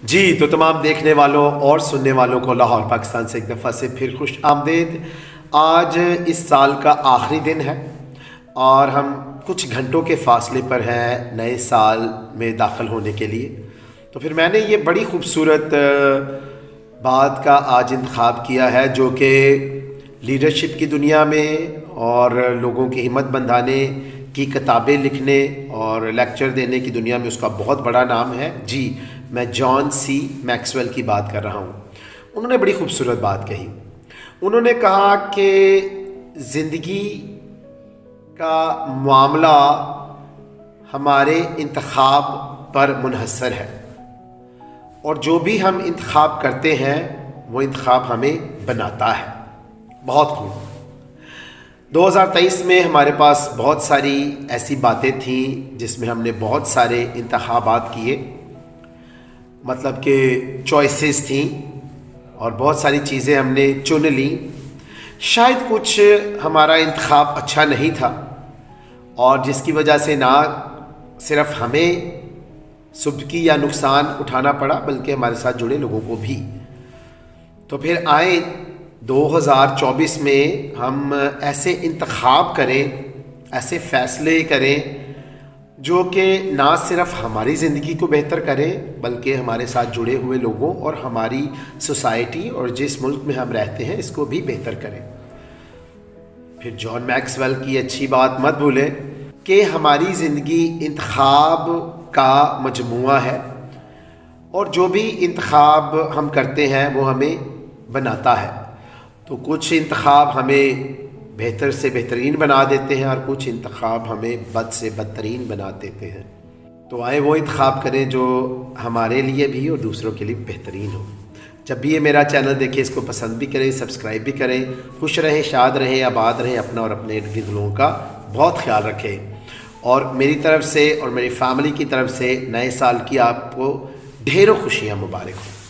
جی تو تمام دیکھنے والوں اور سننے والوں کو لاہور پاکستان سے ایک دفعہ سے پھر خوش آمدید۔ آج اس سال کا آخری دن ہے اور ہم کچھ گھنٹوں کے فاصلے پر ہیں نئے سال میں داخل ہونے کے لیے۔ تو پھر میں نے یہ بڑی خوبصورت بات کا آج انتخاب کیا ہے جو کہ لیڈرشپ کی دنیا میں اور لوگوں کی ہمت بندھانے کی کتابیں لکھنے اور لیکچر دینے کی دنیا میں اس کا بہت بڑا نام ہے۔ جی میں جان سی میکسویل کی بات کر رہا ہوں۔ انہوں نے بڑی خوبصورت بات کہی۔ انہوں نے کہا کہ زندگی کا معاملہ ہمارے انتخاب پر منحصر ہے اور جو بھی ہم انتخاب کرتے ہیں وہ انتخاب ہمیں بناتا ہے۔ بہت خوب۔ 2023 میں ہمارے پاس بہت ساری ایسی باتیں تھیں جس میں ہم نے بہت سارے انتخابات کیے، مطلب کہ چوائسیز تھیں اور بہت ساری چیزیں ہم نے چن لیں۔ شاید کچھ ہمارا انتخاب اچھا نہیں تھا اور جس کی وجہ سے نہ صرف ہمیں سبکی یا نقصان اٹھانا پڑا بلکہ ہمارے ساتھ جڑے لوگوں کو بھی۔ تو پھر آئیں 2024 میں ہم ایسے انتخاب کریں، ایسے فیصلے کریں جو کہ نہ صرف ہماری زندگی کو بہتر کریں بلکہ ہمارے ساتھ جڑے ہوئے لوگوں اور ہماری سوسائٹی اور جس ملک میں ہم رہتے ہیں اس کو بھی بہتر کریں۔ پھر جان میکسویل کی اچھی بات مت بھولیں کہ ہماری زندگی انتخاب کا مجموعہ ہے اور جو بھی انتخاب ہم کرتے ہیں وہ ہمیں بناتا ہے۔ تو کچھ انتخاب ہمیں بہتر سے بہترین بنا دیتے ہیں اور کچھ انتخاب ہمیں بد سے بدترین بنا دیتے ہیں۔ تو آئیں وہ انتخاب کریں جو ہمارے لیے بھی اور دوسروں کے لیے بہترین ہو۔ جب بھی یہ میرا چینل دیکھیں اس کو پسند بھی کریں، سبسکرائب بھی کریں۔ خوش رہیں، شاد رہیں، آباد رہیں، اپنا اور اپنے ارد گرد لوگوں کا بہت خیال رکھیں۔ اور میری طرف سے اور میری فیملی کی طرف سے نئے سال کی آپ کو ڈھیروں خوشیاں مبارک ہوں۔